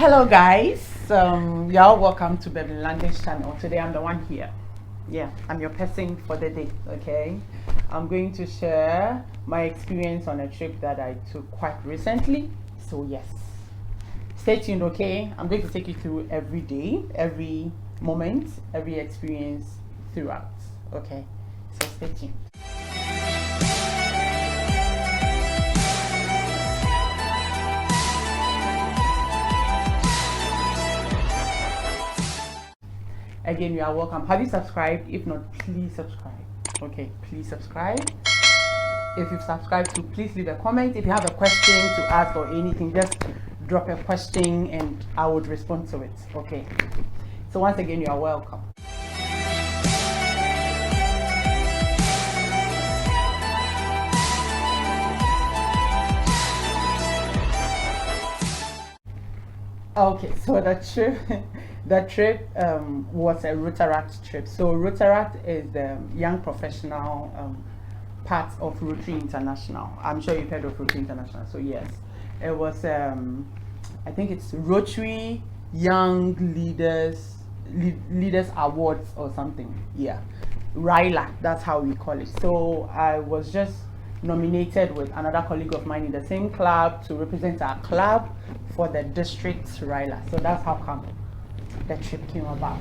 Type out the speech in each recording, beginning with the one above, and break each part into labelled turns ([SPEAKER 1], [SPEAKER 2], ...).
[SPEAKER 1] Hello guys, y'all welcome to Benin Language channel. Today I'm the one here. Yeah, I'm your person for the day. Okay, I'm going to share my experience on a trip that I took quite recently. So yes, stay tuned. Okay, I'm going to take you through every day, every moment, every experience throughout. Okay, so stay tuned. Again, you are welcome. Have you subscribed? If not, please subscribe. Okay, please subscribe. If you've subscribed to, please leave a comment. If you have a question to ask or anything, just drop a question and I would respond to it. Okay, so once again, you are welcome. Okay, so the trip was a Rotaract trip. So Rotaract is the young professional part of Rotary International. I'm sure you've heard of Rotary International. So yes, it was I think it's Rotary Young Leaders Awards or something. Yeah, RILA, that's how we call it. So I was just nominated with another colleague of mine in the same club to represent our club for the district RILA. So that's how come the trip came about.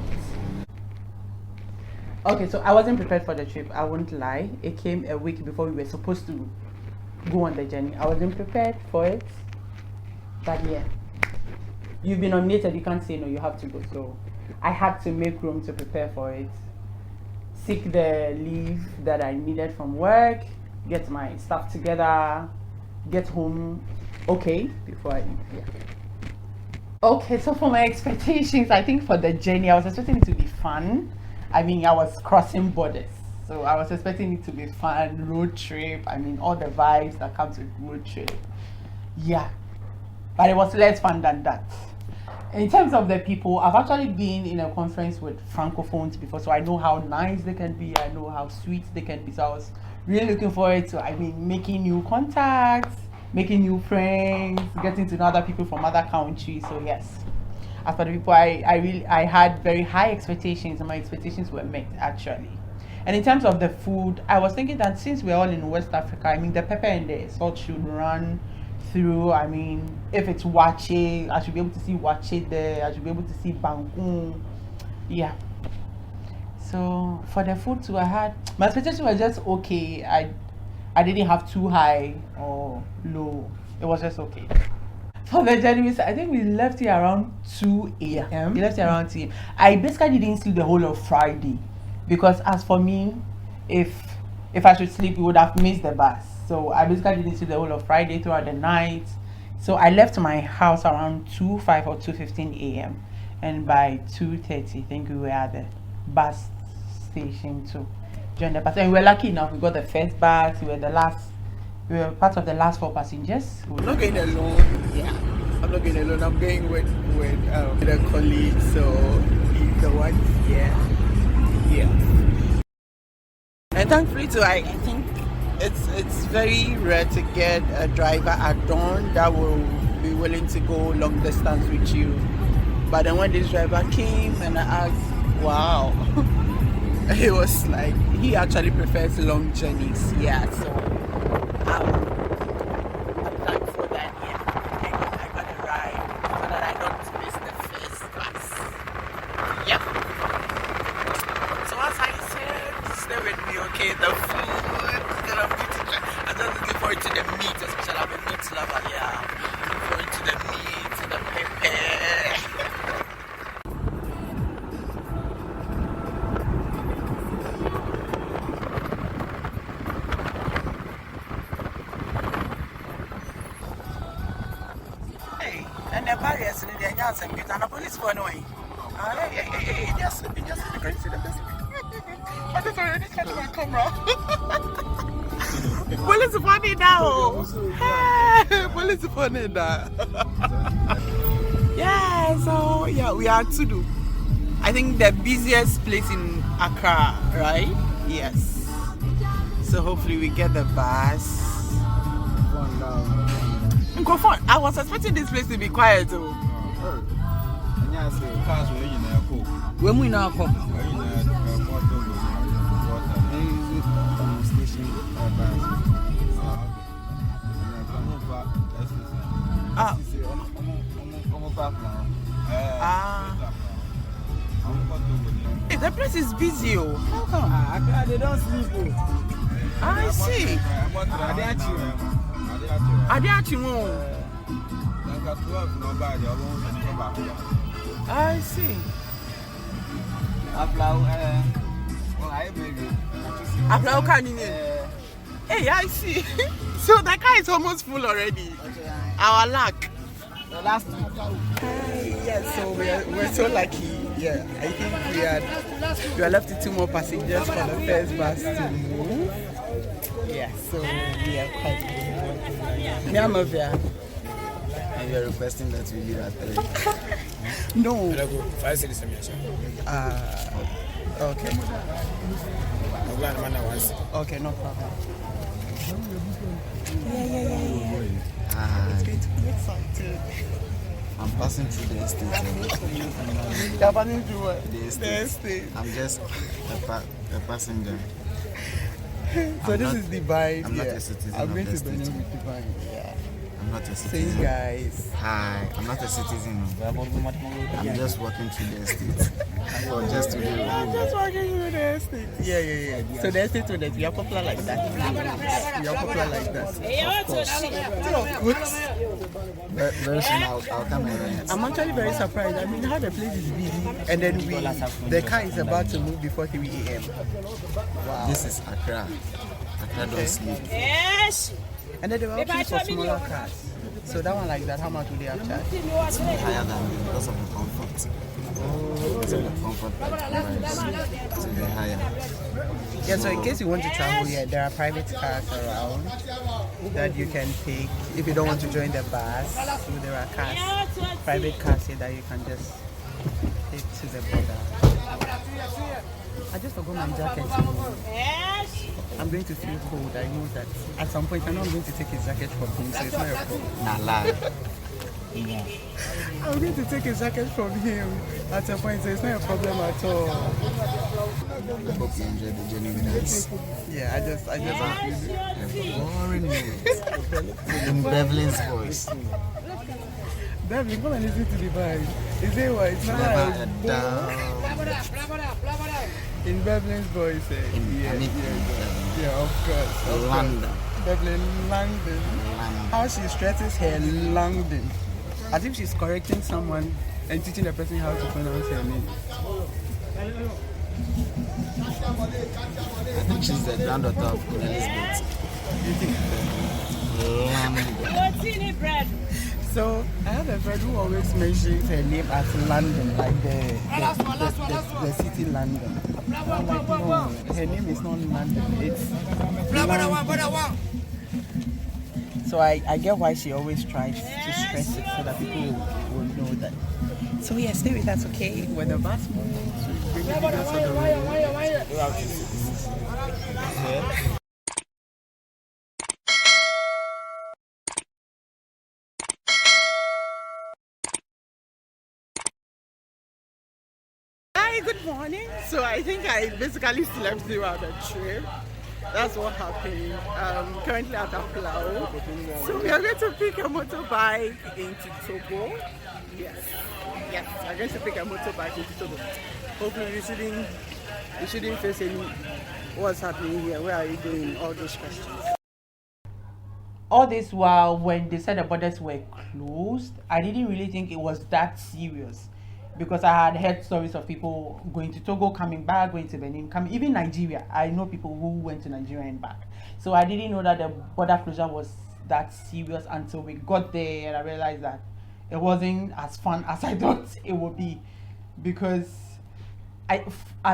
[SPEAKER 1] Okay, so I wasn't prepared for the trip, I won't lie. It came a week before we were supposed to go on the journey. I wasn't prepared for it, but yeah, you've been nominated, you can't say no, you have to go. So I had to make room to prepare for it, seek the leave that I needed from work, get my stuff together, get home okay before I leave. Yeah. Okay, so for my expectations, I think for the journey, I was expecting it to be fun. I mean, I was crossing borders, so I was expecting it to be fun, road trip. I mean, all the vibes that comes with road trip. Yeah, but it was less fun than that. In terms of the people, I've actually been in a conference with Francophones before, so I know how nice they can be, I know how sweet they can be. So I was really looking forward to, I mean, making new contacts, making new friends, getting to know other people from other countries. So yes, as for the people, I had very high expectations, and my expectations were met actually. And in terms of the food, I was thinking that since we're all in West Africa, I mean, the pepper and the salt should run through. I mean, if it's wache, I should be able to see wache there. I should be able to see bangun. Yeah. So for the food too, I had my expectations were just okay. I didn't have too high or low. It was just okay. For the journey, I think we left here around 2 a.m. We left here around 2 a.m. I basically didn't sleep the whole of Friday because as for me, if I should sleep, we would have missed the bus. So I basically didn't sleep the whole of Friday throughout the night. So I left my house around 2:05 or 2:15 a.m. and by 2:30, I think we were at the bus station to join the bus. And we were lucky enough, we got the first bus. We were part of the last 4 passengers.
[SPEAKER 2] I'm not going alone. Yeah, I'm not going alone. I'm going with a colleague. So he's the one here. Yeah. And thankfully too, I think it's very rare to get a driver at dawn that will be willing to go long distance with you. But then when this driver came and I asked, wow, it was like he actually prefers long journeys. Yeah, so I'm thankful that I got a ride so that I don't miss the first class. Yep. So as I said, stay with me, okay? The food is gonna be I'm just looking forward to the meat, especially I'm a meat lover. Yeah, looking forward to the meat, to the pepper. And the barriers in the Anyas and get a police for annoying. Hey, just the great city. I just already catch my camera. Police funny now. Hey, police funny now. Yeah, so yeah, we are to do. I think the busiest place in Accra, right? Yes. So hopefully we get the bus. I was expecting this place to be quiet too. When we now come. Hey, the place is busy. Oh. How come?
[SPEAKER 3] They don't sleep.
[SPEAKER 2] I see. I see. Hey, I see. So the car is almost full already. Our luck.
[SPEAKER 3] The last two.
[SPEAKER 2] Yes, so we're so lucky. Yeah, I think we are left with 2 more passengers for the first bus to move. Yeah, so we are quite. Me, I'm over here.
[SPEAKER 3] And you're requesting that we leave at 3.
[SPEAKER 2] No. Okay. Okay, no problem. It's going to be exciting.
[SPEAKER 3] I'm passing through the estate.
[SPEAKER 2] You're passing through what?
[SPEAKER 3] The estate. I'm just a passenger.
[SPEAKER 2] So this is the vibe.
[SPEAKER 3] I'm not a citizen.
[SPEAKER 2] I'm going to Benin with the vibe. Yeah.
[SPEAKER 3] I'm not a citizen.
[SPEAKER 2] Say guys.
[SPEAKER 3] Hi. I'm not a citizen. I'm just walking through the estate. Or just to
[SPEAKER 2] I'm just walking through the estate. Yeah. So the estate with us, we are popular like that. We are popular like that. Of course.
[SPEAKER 3] Very soon I'll come and rent.
[SPEAKER 2] I'm actually very surprised. I mean, how the place is busy, and then the car is about to move before 3 a.m. Wow.
[SPEAKER 3] This is Accra. Accra don't sleep.
[SPEAKER 4] Yes.
[SPEAKER 2] And then there were options for smaller cars. So that one like that, how much would they have charged?
[SPEAKER 3] It's higher than me because of the comfort. Because of the comfort that provides. So they're higher.
[SPEAKER 2] Yeah, so in case you want to travel here, there are private cars around that you can take if you don't want to join the bus. So there are cars, private cars here that you can just take to the border. I just forgot my jacket. I'm going to feel cold. I know that at some point I'm not going to take his jacket from him, so it's not your problem.
[SPEAKER 3] Nah, lie.
[SPEAKER 2] I'm going to take his jacket from him at some point, so it's not a problem at all.
[SPEAKER 3] I hope you enjoyed the journey with us.
[SPEAKER 2] Yeah, I just
[SPEAKER 3] Boring news. In Beverly's voice.
[SPEAKER 2] Devlin, come and listen to the vibe. Is it what? It's not
[SPEAKER 3] Never a
[SPEAKER 2] like
[SPEAKER 3] down.
[SPEAKER 2] in Devlin's voice. Yeah, of course.
[SPEAKER 3] London.
[SPEAKER 2] Devlin, London. How she stresses her London. As if she's correcting someone and teaching the person how to pronounce her name.
[SPEAKER 3] I think she's the granddaughter of Queen Elizabeth.
[SPEAKER 2] You think?
[SPEAKER 3] London.
[SPEAKER 2] So I have a friend who always mentions her name as London, like the city London. I'm like, no, her name is not London, it's London. So I get why she always tries to stress it so that people will know that. So yeah, stay with us, okay? When the bus moves, we bring the videos on the road. Hi, good morning. So I think I basically slept throughout the trip. That's what happened. Currently at Aplau. So we are going to pick a motorbike into Togo. Yes, I'm going to pick a motorbike into Togo. Hopefully we shouldn't face any what's happening here. Where are you going? All those questions. All this while, when they said the borders were closed, I didn't really think it was that serious. Because I had heard stories of people going to Togo, coming back, going to Benin, even Nigeria. I know people who went to Nigeria and back. So I didn't know that the border closure was that serious until we got there, and I realized that it wasn't as fun as I thought it would be. Because at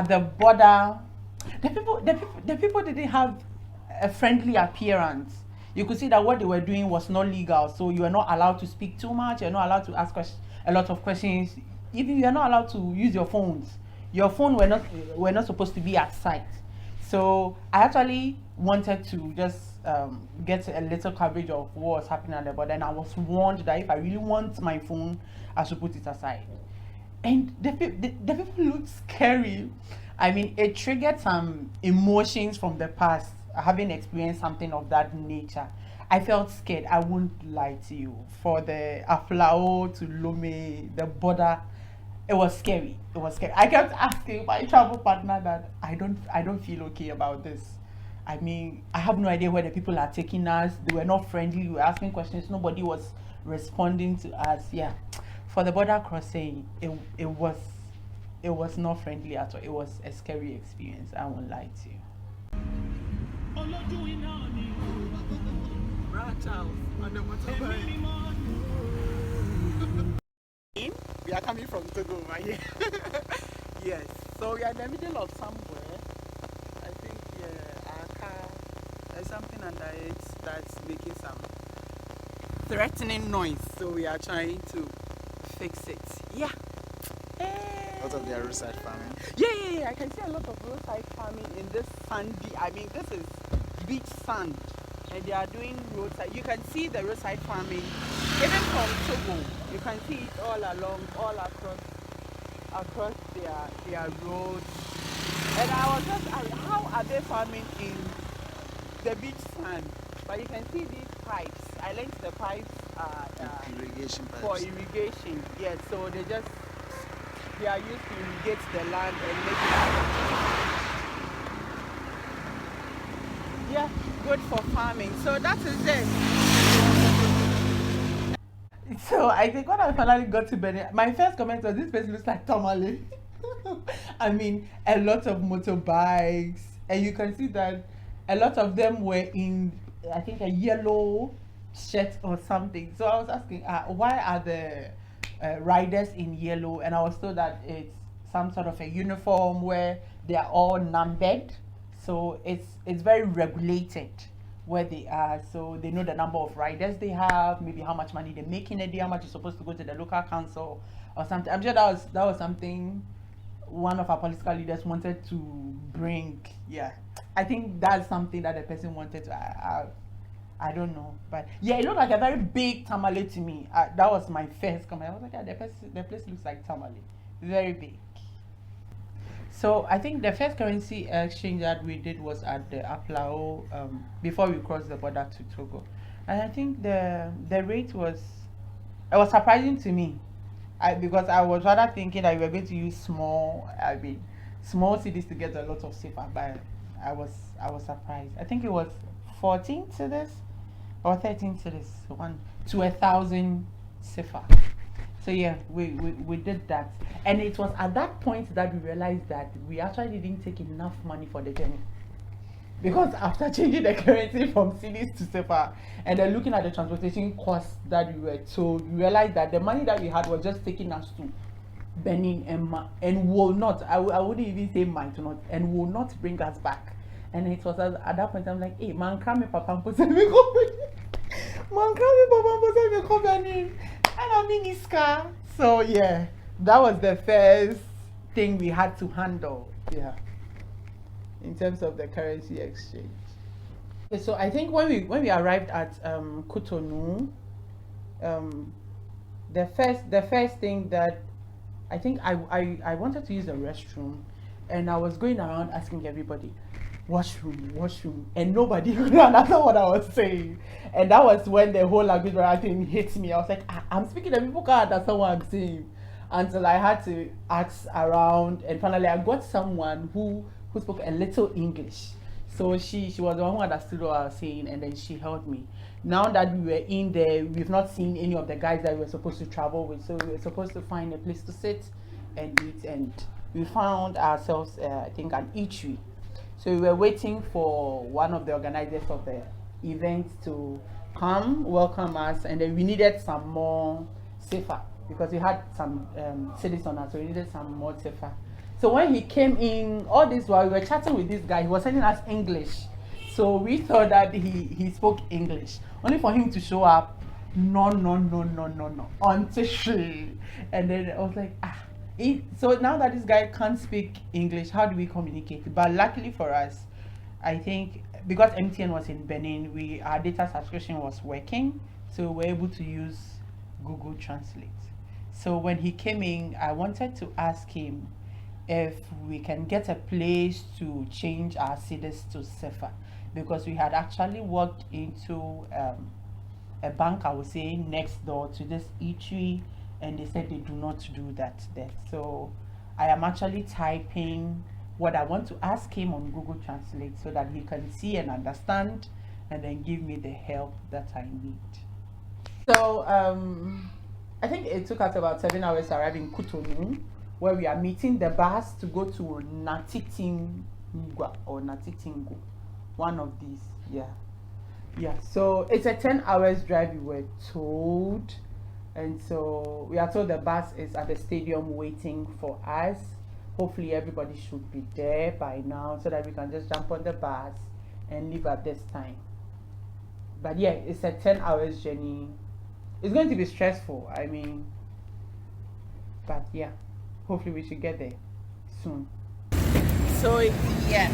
[SPEAKER 2] the border, the people didn't have a friendly appearance. You could see that what they were doing was not legal. So you were not allowed to speak too much. You're not allowed to ask a lot of questions. Even you are not allowed to use your phones. Your phone were not supposed to be at sight. So I actually wanted to just get a little coverage of what was happening at the border, and I was warned that if I really want my phone, I should put it aside.
[SPEAKER 1] and the people looked scary. I mean, it triggered some emotions from the past, having experienced something of that nature. I felt scared. I won't lie to you. For the Aflao to Lome, the border, it was scary. It was scary. I kept asking my travel partner that I don't feel okay about this. I mean, I have no idea where the people are taking us. They were not friendly. We were asking questions. Nobody was responding to us. Yeah, for the border crossing, it was not friendly at all. It was a scary experience. I won't lie to you.
[SPEAKER 2] We are coming from Togo over here. Yes, so we are in the middle of somewhere. I think, yeah, our car, there's something under it that's making some threatening noise. So we are trying to fix it. Yeah.
[SPEAKER 3] A lot of their roadside farming.
[SPEAKER 2] Yeah. I can see a lot of roadside farming in this sandy. I mean, this is beach sand, and they are doing roadside. You can see the roadside farming, even from Togo. You can see it all along, all across their roads. And I was just asking, how are they farming in the beach sand? But you can see these pipes. I learned the pipes are
[SPEAKER 3] Irrigation pipes.
[SPEAKER 2] for irrigation. Yes, so they are used to irrigate the land and make it, yeah, good for farming. So that is it.
[SPEAKER 1] So I think when I finally got to Benin, my first comment was, this place looks like Tamale. I mean, a lot of motorbikes, and you can see that a lot of them were in, I think, a yellow shirt or something. So I was asking, why are the riders in yellow? And I was told that it's some sort of a uniform where they are all numbered. So it's very regulated where they are, so they know the number of riders they have, maybe how much money they make in a day, how much is supposed to go to the local council or something. I'm sure that was something one of our political leaders wanted to bring. Yeah, I think that's something that the person wanted to. I don't know, but yeah, it looked like a very big tamale to me. That was my first comment. I was like, yeah, the place looks like tamale, very big. So I think the first currency exchange that we did was at the Aplao before we crossed the border to Togo, and I think the rate was, it was surprising to me, because I was rather thinking that we were going to use small cities to get a lot of safer, but I was surprised. I think it was 14 cedis or 13 cedis, one to 1,000 safer. So yeah, we did that, and it was at that point that we realized that we actually didn't take enough money for the journey, because after changing the currency from cedis to sefa and then looking at the transportation costs that we were told, we realized that the money that we had was just taking us to Benin and will not, I wouldn't even say might not, and will not bring us back. And it was at that point I'm like, hey man, come papa me go man, come me papa Benin. And I'm in Iska. So yeah, that was the first thing we had to handle. Yeah, in terms of the currency exchange. Okay, so I think when we arrived at Cotonou, the first thing that I think I wanted to use the restroom, and I was going around asking everybody, washroom, and nobody could understand what I was saying. And that was when the whole language barrier thing hit me. I was like, I'm speaking and people can't understand what I'm saying, until I had to ask around, and finally I got someone who spoke a little English. So she was the one who understood what I was saying, and then she helped me. Now that we were in there, we've not seen any of the guys that we were supposed to travel with, so we were supposed to find a place to sit and eat, and we found ourselves I think an eatery. So we were waiting for one of the organizers of the event to come welcome us, and then we needed some more safer, because we had some cities on us, so we needed some more safer. So when he came in, all this while we were chatting with this guy, he was sending us English. So we thought that he spoke English, only for him to show up, no, until she. And then I was like, so now that this guy can't speak English, how do we communicate? But luckily for us, I think because MTN was in Benin, our data subscription was working, so we were able to use Google Translate. So when he came in, I wanted to ask him if we can get a place to change our cedis to CFA, because we had actually walked into a bank, I would say, next door to this eatery, and they said they do not do that there. So I am actually typing what I want to ask him on Google Translate so that he can see and understand and then give me the help that I need. So I think it took us about 7 hours to arrive in Cotonou, where we are meeting the bus to go to Natitingwa or Natitingo, one of these. Yeah, so it's a 10 hours drive, we were told, and so we are told the bus is at the stadium waiting for us. Hopefully everybody should be there by now so that we can just jump on the bus and leave at this time. But yeah, it's a 10 hours journey. It's going to be stressful, I mean, but yeah, hopefully we should get there soon.
[SPEAKER 2] So yes,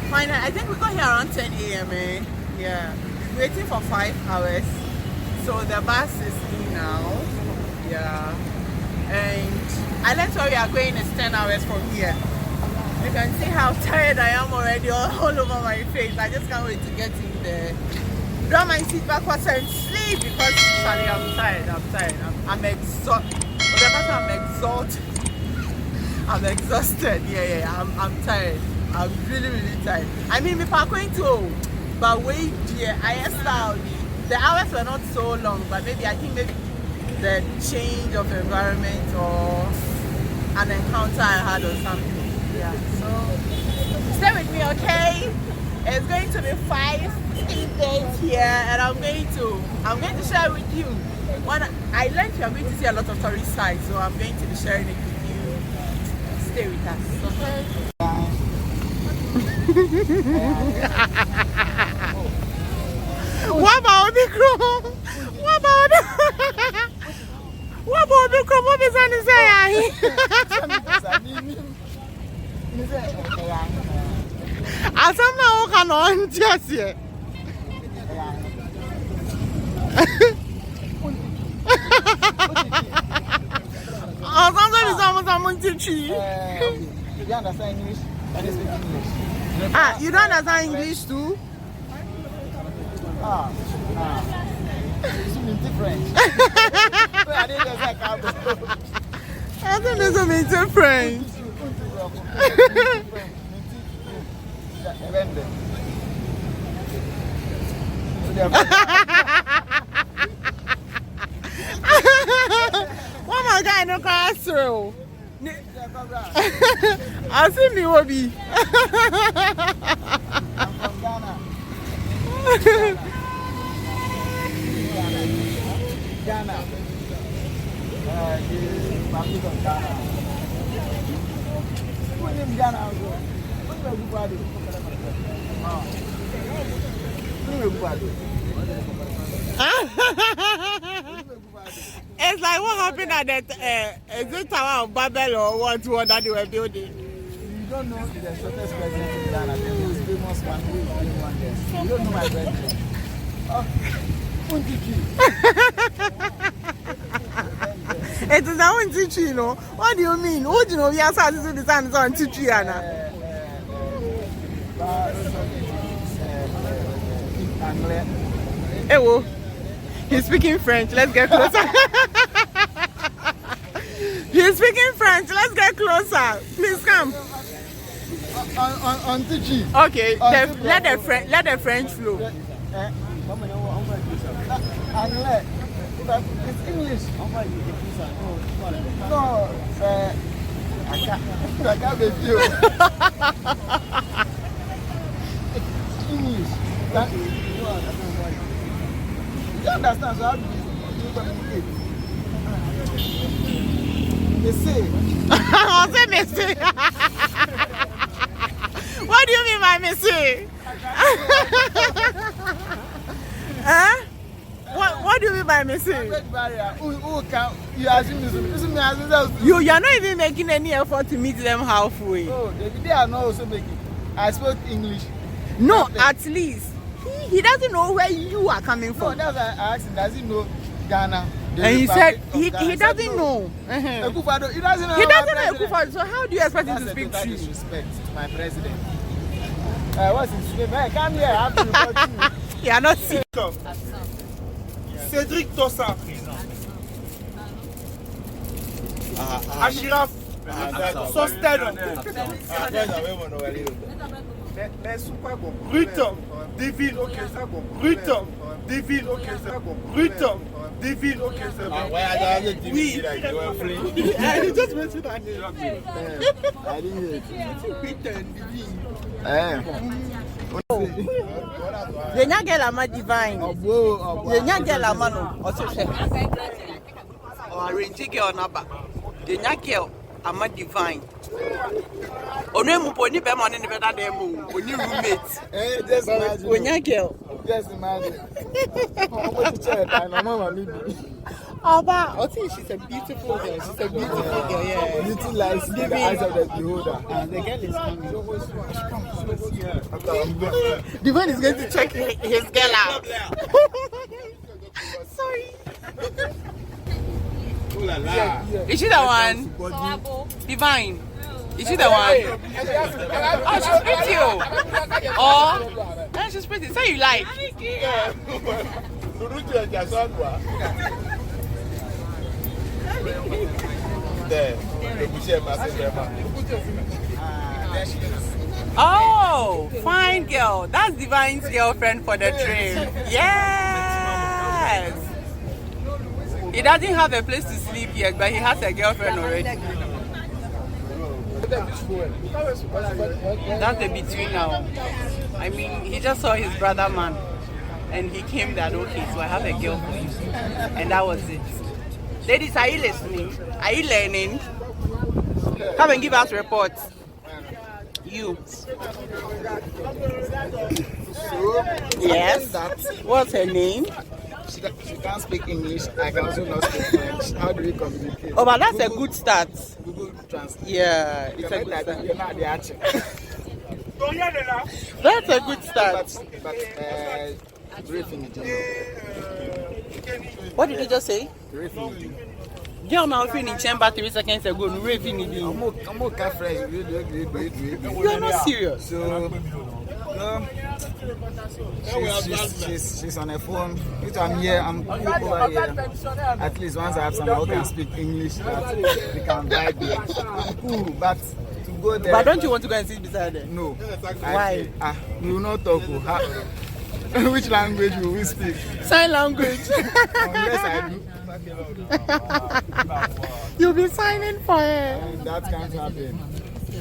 [SPEAKER 2] finally, I think we got here around 10 a.m. Yeah, waiting for 5 hours. So the bus is in now. Yeah, and I learned where we are going is 10 hours from here. You can see how tired I am already, all over my face. I just can't wait to get in there. Draw my seat backwards and sleep because Charlie, I'm tired. I'm exhausted. I'm exhausted. Yeah. I'm tired. I'm really tired. I mean, if I'm going to, but wait, yeah, I asked the hours were not so long, but maybe the change of environment or an encounter I had or something. Yeah. So stay with me, okay? It's going to be 5 days here, and I'm going to share with you. When I learned you are going to see a lot of tourist sites, so I'm going to be sharing it with you. Stay with us, okay?
[SPEAKER 1] What about the crew? What about the crew? What is on the side? I somehow can on just yet.
[SPEAKER 3] You understand English? Can you speak English?
[SPEAKER 1] You don't understand English too?
[SPEAKER 3] It's different.
[SPEAKER 1] I think there's something different. What my guy no car through? I see me will be.
[SPEAKER 3] I'm from Ghana. Ghana.
[SPEAKER 1] It's like what happened at that is it Tower of Babel or what that they were building?
[SPEAKER 3] You don't know the shortest president in Ghana, the most famous one who is one there. You don't know my president.
[SPEAKER 1] It is now in Tichi, you know. What do you mean? What do you know? We are starting to design on Tichi, Anna. Hey, he's speaking French. Let's get closer. He's speaking French. Let's get closer. Please come.
[SPEAKER 3] On Tichi.
[SPEAKER 1] Okay. Let the French flow.
[SPEAKER 3] Anglais. It's English. No, I can't with you. English. You understand? So how do you communicate? They say.
[SPEAKER 1] I'll say Messi. What do you mean by Messi? Huh? What do you mean by Messi? You are not even making any effort to meet them halfway.
[SPEAKER 3] Oh, they are not also making. I spoke English.
[SPEAKER 1] No, at least he doesn't know where you are coming from.
[SPEAKER 3] No, that's why I asked him, does he know Ghana?
[SPEAKER 1] And he said he doesn't know.
[SPEAKER 2] Akufo-Addo, he doesn't know.
[SPEAKER 1] He doesn't know Akufo-Addo. So how do you expect him to speak
[SPEAKER 3] That's
[SPEAKER 1] to
[SPEAKER 3] a
[SPEAKER 1] you?
[SPEAKER 3] disrespect to my president. What's his name? Hey, come here. I have to report you.
[SPEAKER 1] You are not sick.
[SPEAKER 4] Cédric Tossa. Achiraf. Sosteno. Brut. Divine. Ok, ça bon. Brut. Divine. Ok, ça bon. Brut. Divine. Ok, c'est bon.
[SPEAKER 2] Oui.
[SPEAKER 4] I just mentioned that name.
[SPEAKER 3] I didn't hear it.
[SPEAKER 1] The young girl am divine. The young girl am no. Also say. Or arrange girl naba. The young girl am divine. Onu mu poni be money ni better than mu. Oni roommate.
[SPEAKER 3] Just imagine.
[SPEAKER 1] Onya girl.
[SPEAKER 3] Just imagine. I'm going to check. I know mama maybe.
[SPEAKER 1] Oba, I think she's a beautiful girl. She's a beautiful girl. Yeah.
[SPEAKER 3] Beauty lies in the eyes of the beholder.
[SPEAKER 1] The girl is coming. Divine is going to check his girl out. Sorry. Is she the one? Divine. Is she the one? Oh, she's pretty. Oh, she's pretty. Say you like. Oh, fine girl. That's Divine's girlfriend for the trip. Yes. He doesn't have a place to sleep yet, but he has a girlfriend already. That's the between now. I mean, he just saw his brother man, and he came that, okay, so I have a girl for you. And that was it. Ladies, are you listening? Are you learning? Come and give us reports. You. Yes. What's her name?
[SPEAKER 3] She can't speak English. I can also not speak French. How do we communicate?
[SPEAKER 1] Oh, but that's a good start.
[SPEAKER 3] Google Translate.
[SPEAKER 1] Yeah, it's a good start.
[SPEAKER 3] You're not the archer.
[SPEAKER 1] That's a good start.
[SPEAKER 3] But briefing in general.
[SPEAKER 1] What did you just say?
[SPEAKER 3] Briefing in
[SPEAKER 1] Girl, now in chamber 3 seconds ago, no raving in
[SPEAKER 3] I'm okay, friends.
[SPEAKER 1] You are not serious.
[SPEAKER 3] So, she's on her phone. If I'm here, I'm over here. At least once I have someone who can speak English, that we can vibe here. I'm cool, but to go there.
[SPEAKER 1] But don't you want to go and sit beside her?
[SPEAKER 3] No.
[SPEAKER 1] Why?
[SPEAKER 3] We will not talk. Which language will we speak?
[SPEAKER 1] Sign language.
[SPEAKER 3] Unless I do.
[SPEAKER 1] You'll be signing for her.
[SPEAKER 3] That can't happen.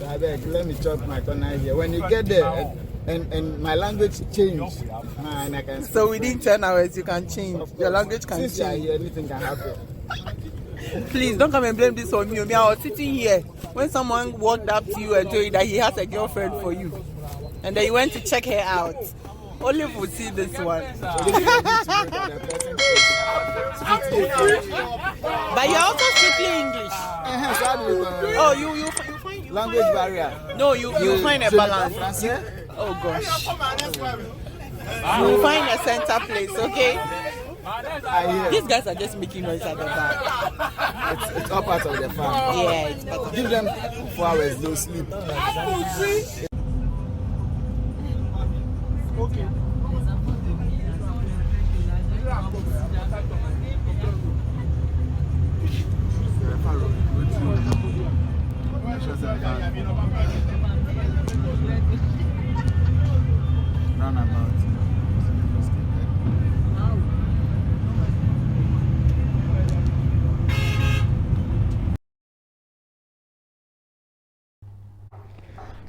[SPEAKER 3] I beg, let me chop my corner here. When you get there and my language change, man, I can speak.
[SPEAKER 1] So within 10 hours you can change. Your language can
[SPEAKER 3] Since you are
[SPEAKER 1] change.
[SPEAKER 3] here, anything can happen.
[SPEAKER 1] Please don't come and blame this on me. I was sitting here when someone walked up to you and told you that he has a girlfriend for you. And then you went to check her out. Only would see this one. But you're also strictly English. Oh, you find
[SPEAKER 3] Language barrier.
[SPEAKER 1] No, you find a balance. Oh gosh. You find a center place, okay? These guys are just making noise at the back.
[SPEAKER 3] It's all part of the farm.
[SPEAKER 1] Yeah, it's part of
[SPEAKER 3] Give them 4 hours, no sleep.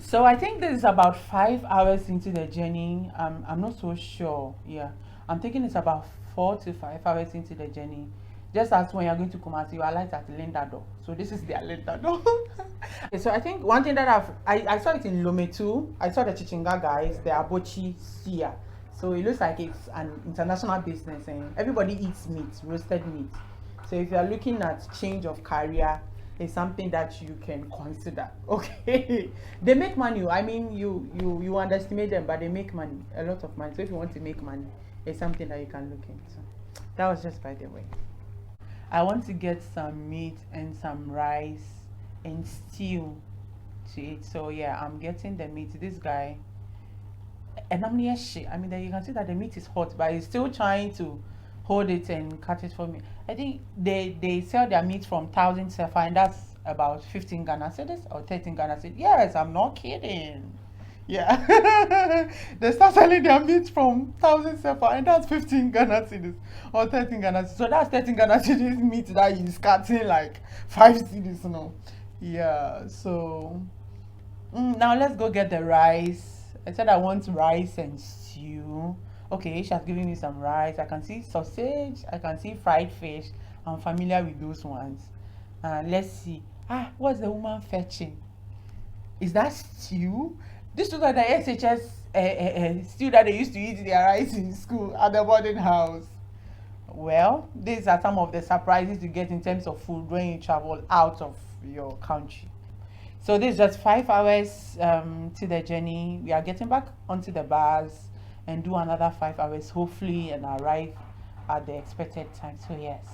[SPEAKER 1] So I think this is about 5 hours into the journey. I'm not so sure. Yeah, I'm thinking it's about 4 to 5 hours into the journey. Just as when you're going to Kumasi, you are like at Linda door. So this is their Linda door. So I think one thing that I saw it in Lome too. I saw the Chichinga guys, the Abochi Sia. So it looks like it's an international business and everybody eats meat, roasted meat. So if you are looking at change of career, it's something that you can consider. Okay, they make money. I mean, you underestimate them, but they make money, a lot of money. So if you want to make money, it's something that you can look into. That was just by the way. I want to get some meat and some rice and stew to eat. So yeah, I'm getting the meat. This guy, and I'm near shit. I mean, then you can see that the meat is hot, but he's still trying to hold it and cut it for me. I think they sell their meat from 1,000 sefa, and that's about 15 Ghana cedis or 13 Ghana cedis. Yes, I'm not kidding. Yeah, they start selling their meat from 1,000 sefa, and that's 15 Ghana cedis or 13 Ghana cedis. So that's 13 Ghana cedis meat that he's cutting like 5 cedis, you know. Yeah, so now let's go get the rice. I said I want rice and stew. Okay, she has given me some rice. I can see sausage. I can see fried fish. I'm familiar with those ones. Let's see. What's the woman fetching? Is that stew? This looks like the SHS stew that they used to eat their rice in school at the boarding house. Well, these are some of the surprises you get in terms of food when you travel out of your country. So this is just 5 hours to the journey. We are getting back onto the bus and do another 5 hours hopefully and arrive at the expected time. So yes,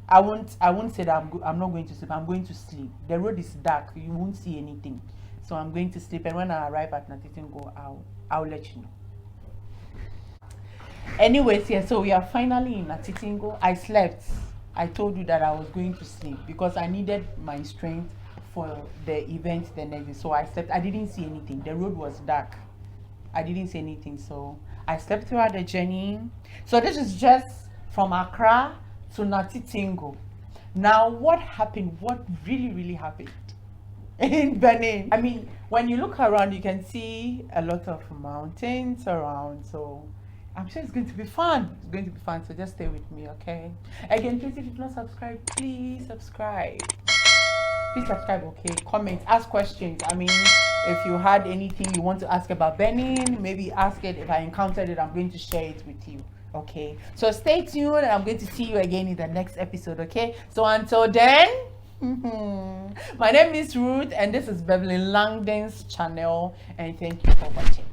[SPEAKER 1] I won't say that I'm not going to sleep. I'm going to sleep. The road is dark, you won't see anything, so I'm going to sleep, and when I arrive at Natitingo, I'll let you know. Anyways, yeah, so we are finally in Natitingo. I slept. I told you that I was going to sleep because I needed my strength for the event the next day. So I slept. I didn't see anything. The road was dark. I didn't see anything, so I slept throughout the journey. So this is just from Accra to Natitingo. Now, what happened? What really happened in Benin? I mean, when you look around, you can see a lot of mountains around. So I'm sure it's going to be fun. It's going to be fun. So just stay with me, okay? Again, please, if you've not subscribed, please subscribe. Please subscribe, okay? Comment, ask questions. I mean, if you had anything you want to ask about Benin, maybe ask it. If I encountered it, I'm going to share it with you, okay? So stay tuned, and I'm going to see you again in the next episode, okay? So until then, my name is Ruth, and this is Beverly Langdon's channel, and thank you for watching.